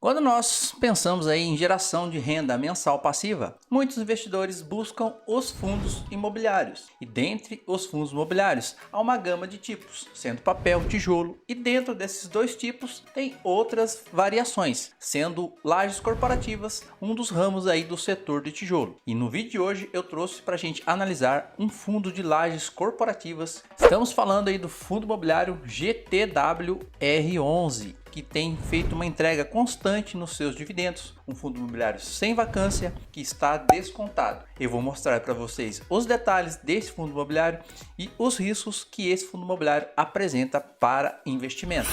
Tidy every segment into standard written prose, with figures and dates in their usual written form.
Quando nós pensamos aí em geração de renda mensal passiva, muitos investidores buscam os fundos imobiliários. E dentre os fundos imobiliários há uma gama de tipos, sendo papel, tijolo, e dentro desses dois tipos tem outras variações, sendo lajes corporativas um dos ramos aí do setor de tijolo. E no vídeo de hoje eu trouxe para a gente analisar um fundo de lajes corporativas. Estamos falando aí do fundo imobiliário GTWR11. Que tem feito uma entrega constante nos seus dividendos, um fundo imobiliário sem vacância que está descontado. Eu vou mostrar para vocês os detalhes desse fundo imobiliário e os riscos que esse fundo imobiliário apresenta para investimento.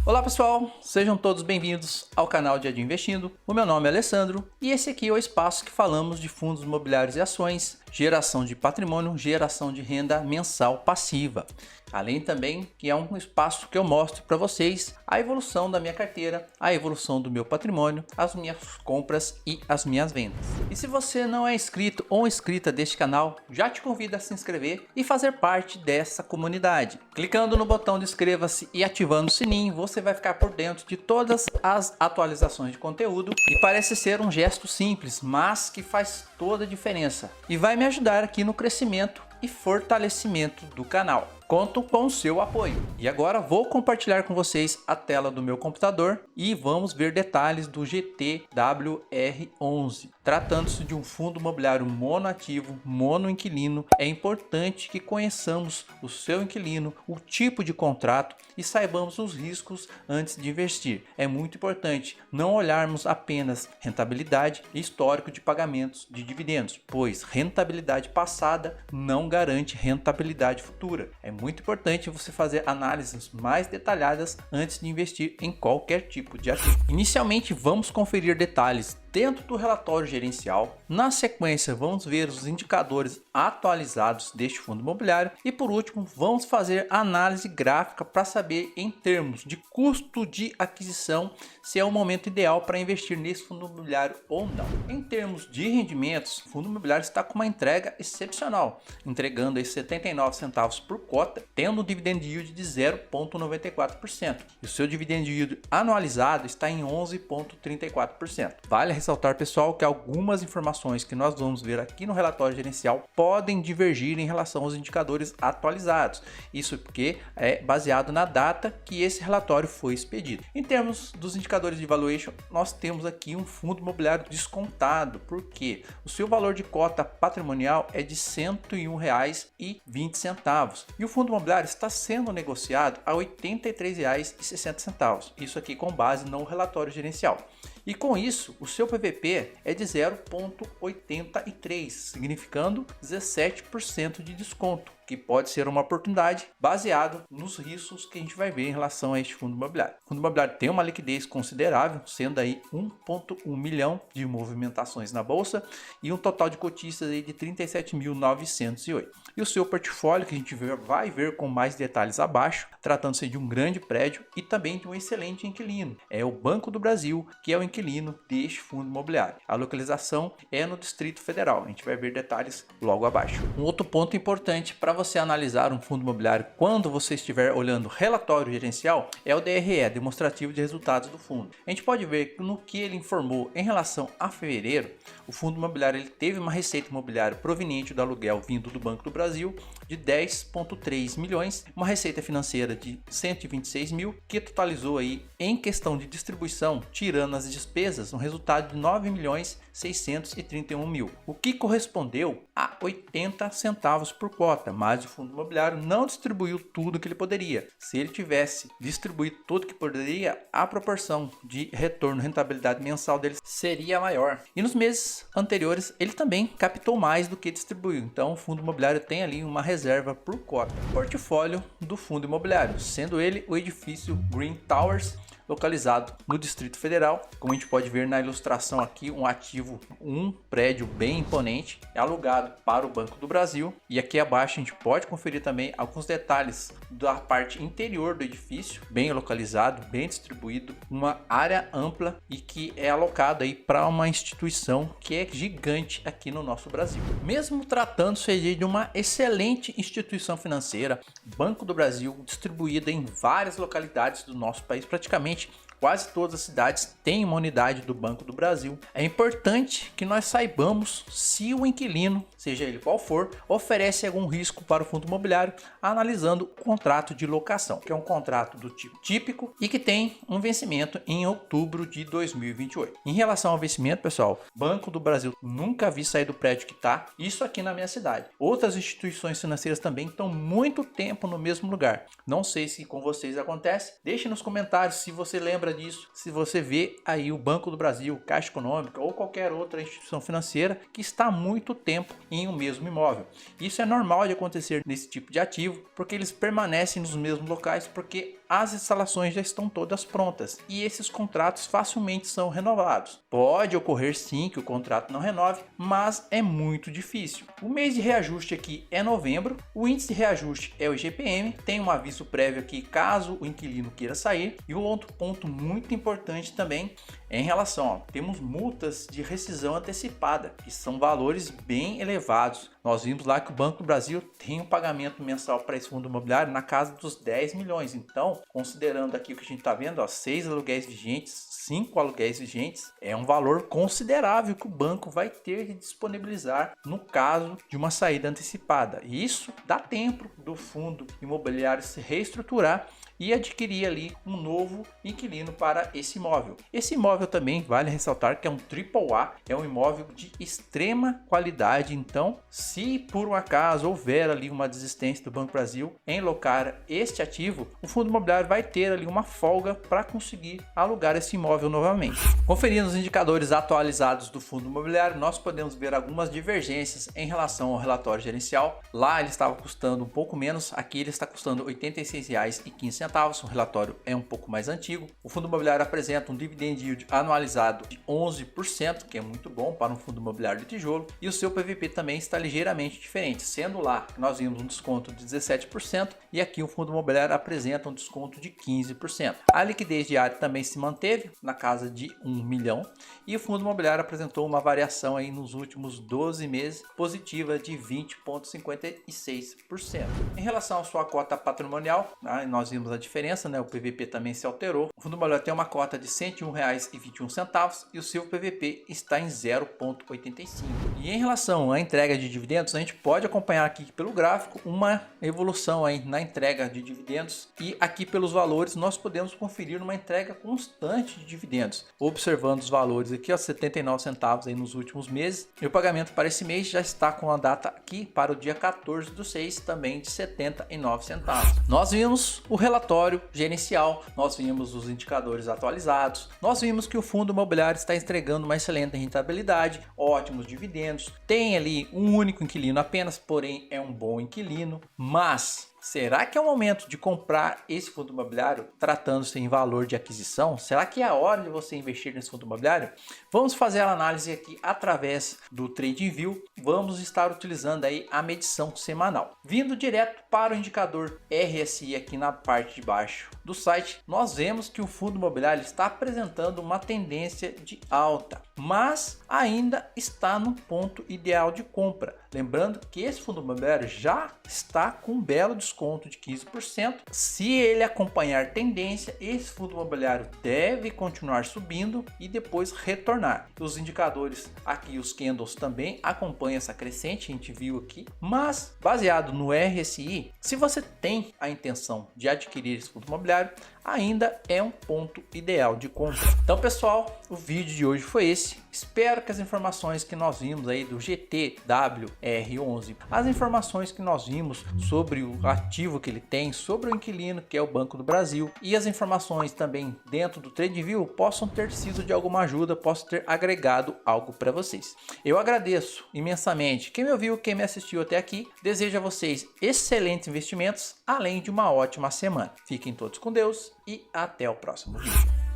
Olá pessoal, sejam todos bem-vindos ao canal Dia a Dia Investindo. O meu nome é Alessandro e esse aqui é o espaço que falamos de fundos imobiliários e ações, geração de patrimônio, geração de renda mensal passiva. Além também que é um espaço que eu mostro para vocês a evolução da minha carteira, a evolução do meu patrimônio, as minhas compras e as minhas vendas. E se você não é inscrito ou inscrita deste canal, já te convido a se inscrever e fazer parte dessa comunidade. Clicando no botão de inscreva-se e ativando o sininho, você vai ficar por dentro de todas as atualizações de conteúdo. E parece ser um gesto simples, mas que faz toda a diferença e vai me ajudar aqui no crescimento e fortalecimento do canal. Conto com o seu apoio. E agora vou compartilhar com vocês a tela do meu computador e vamos ver detalhes do GTWR11. Tratando-se de um fundo imobiliário monoativo, monoinquilino, é importante que conheçamos o seu inquilino, o tipo de contrato e saibamos os riscos antes de investir. É muito importante não olharmos apenas rentabilidade e histórico de pagamentos de dividendos, pois rentabilidade passada não garante rentabilidade futura. É muito importante você fazer análises mais detalhadas antes de investir em qualquer tipo de ativo. Inicialmente, vamos conferir detalhes dentro do relatório gerencial. Na sequência, vamos ver os indicadores atualizados deste fundo imobiliário e por último, vamos fazer análise gráfica para saber em termos de custo de aquisição se é o momento ideal para investir nesse fundo imobiliário ou não. Em termos de rendimentos, o fundo imobiliário está com uma entrega excepcional, entregando aí 79 centavos por cota, tendo um dividend yield de 0,94%. E o seu dividend yield anualizado está em 11,34%. Vale ressaltar, pessoal, que algumas informações que nós vamos ver aqui no relatório gerencial podem divergir em relação aos indicadores atualizados. Isso porque é baseado na data que esse relatório foi expedido. Em termos dos indicadores de valuation, nós temos aqui um fundo imobiliário descontado, porque o seu valor de cota patrimonial é de R$ 101,20 e o fundo imobiliário está sendo negociado a R$ 83,60. Isso aqui com base no relatório gerencial. E com isso, o seu PVP é de 0,83, significando 17% de desconto, que pode ser uma oportunidade baseado nos riscos que a gente vai ver em relação a este fundo imobiliário. O fundo imobiliário tem uma liquidez considerável, sendo aí 1,1 milhão de movimentações na bolsa e um total de cotistas aí de 37.908. E o seu portfólio, que a gente vai ver com mais detalhes abaixo, tratando-se de um grande prédio e também de um excelente inquilino. É o Banco do Brasil, que é o inquilino deste fundo imobiliário. A localização é no Distrito Federal. A gente vai ver detalhes logo abaixo. Um outro ponto importante para você analisar um fundo imobiliário quando você estiver olhando relatório gerencial é o DRE, demonstrativo de resultados do fundo. A gente pode ver no que ele informou em relação a fevereiro. O fundo imobiliário ele teve uma receita imobiliária proveniente do aluguel vindo do Banco do Brasil de 10,3 milhões, uma receita financeira de 126 mil, que totalizou aí em questão de distribuição, tirando as despesas, um resultado de 9 milhões 631 mil, o que correspondeu a 80 centavos por cota, mas o fundo imobiliário não distribuiu tudo que ele poderia. Se ele tivesse distribuído tudo que poderia, a proporção de retorno, rentabilidade mensal dele seria maior. E nos meses anteriores ele também captou mais do que distribuiu, então o fundo imobiliário tem ali uma reserva por cota. Portfólio do fundo imobiliário, sendo ele o edifício Green Towers, localizado no Distrito Federal. Como a gente pode ver na ilustração aqui, um ativo, um prédio bem imponente, é alugado para o Banco do Brasil. E aqui abaixo a gente pode conferir também alguns detalhes da parte interior do edifício, bem localizado, bem distribuído, uma área ampla e que é alocado aí para uma instituição que é gigante aqui no nosso Brasil. Mesmo tratando-se de uma excelente instituição financeira, Banco do Brasil, distribuída em várias localidades do nosso país, praticamente quase todas as cidades têm uma unidade do Banco do Brasil. É importante que nós saibamos se o inquilino, seja ele qual for, oferece algum risco para o fundo imobiliário, analisando o contrato de locação, que é um contrato do tipo típico e que tem um vencimento em outubro de 2028. Em relação ao vencimento, pessoal, Banco do Brasil, nunca vi sair do prédio que está, isso aqui na minha cidade. Outras instituições financeiras também estão muito tempo no mesmo lugar. Não sei se com vocês acontece. Deixe nos comentários se você lembra disso, se você vê aí o Banco do Brasil, Caixa Econômica ou qualquer outra instituição financeira que está há muito tempo em um mesmo imóvel. Isso é normal de acontecer nesse tipo de ativo, porque eles permanecem nos mesmos locais, porque as instalações já estão todas prontas e esses contratos facilmente são renovados. Pode ocorrer sim que o contrato não renove, mas é muito difícil. O mês de reajuste aqui é novembro, o índice de reajuste é o IGPM, tem um aviso prévio aqui caso o inquilino queira sair. E um outro ponto muito importante também é em relação, temos multas de rescisão antecipada, que são valores bem elevados. Nós vimos lá que o Banco do Brasil tem um pagamento mensal para esse fundo imobiliário na casa dos 10 milhões. Então, considerando aqui o que a gente está vendo, 6 aluguéis vigentes, 5 aluguéis vigentes, é um valor considerável que o banco vai ter de disponibilizar no caso de uma saída antecipada. E isso dá tempo do fundo imobiliário se reestruturar e adquirir ali um novo inquilino para esse imóvel. Esse imóvel também vale ressaltar que é um AAA, é um imóvel de extrema qualidade. Então, se por um acaso houver ali uma desistência do Banco do Brasil em locar este ativo, o fundo imobiliário vai ter ali uma folga para conseguir alugar esse imóvel novamente. Conferindo os indicadores atualizados do fundo imobiliário, nós podemos ver algumas divergências em relação ao relatório gerencial. Lá ele estava custando um pouco menos, aqui ele está custando R$ 86,15. O relatório é um pouco mais antigo. O fundo imobiliário apresenta um dividend yield anualizado de 11%, que é muito bom para um fundo imobiliário de tijolo, e o seu PVP também está ligeiramente diferente, sendo lá que nós vimos um desconto de 17% e aqui o fundo imobiliário apresenta um desconto de 15%. A liquidez diária também se manteve na casa de 1 milhão e o fundo imobiliário apresentou uma variação aí nos últimos 12 meses positiva de 20,56%. Em relação à sua cota patrimonial, nós vimos a diferença, né? O PVP também se alterou. O fundo imobiliário tem uma cota de R$ 101,21 e o seu PVP está em 0,85. E em relação à entrega de dividendos, a gente pode acompanhar aqui pelo gráfico uma evolução aí na entrega de dividendos e aqui pelos valores nós podemos conferir uma entrega constante de dividendos. Observando os valores aqui, 79 centavos aí nos últimos meses, e o pagamento para esse mês já está com a data aqui para o dia 14/6 também de 79 centavos. Nós vimos o relatório gerencial, nós vimos os indicadores atualizados, nós vimos que o fundo imobiliário está entregando uma excelente rentabilidade, ótimos dividendos, tem ali um único inquilino apenas, porém é um bom inquilino, mas será que é o momento de comprar esse fundo imobiliário tratando-se em valor de aquisição? Será que é a hora de você investir nesse fundo imobiliário? Vamos fazer a análise aqui através do TradingView. Vamos estar utilizando aí a medição semanal. Vindo direto para o indicador RSI aqui na parte de baixo do site, nós vemos que o fundo imobiliário está apresentando uma tendência de alta, mas ainda está no ponto ideal de compra. Lembrando que esse fundo imobiliário já está com um belo desconto de 15%. Se ele acompanhar tendência, esse fundo imobiliário deve continuar subindo e depois retornar. Os indicadores aqui, os candles também acompanham essa crescente, a gente viu aqui, mas baseado no RSI, se você tem a intenção de adquirir esse fundo imobiliário, ainda é um ponto ideal de compra. Então, pessoal, o vídeo de hoje foi esse. Espero que as informações que nós vimos aí do GTWR11, as informações que nós vimos sobre o ativo que ele tem, sobre o inquilino que é o Banco do Brasil e as informações também dentro do TradingView possam ter sido de alguma ajuda, possam ter agregado algo para vocês. Eu agradeço imensamente quem me ouviu, quem me assistiu até aqui. Desejo a vocês excelentes investimentos, além de uma ótima semana. Fiquem todos com Deus e até o próximo vídeo.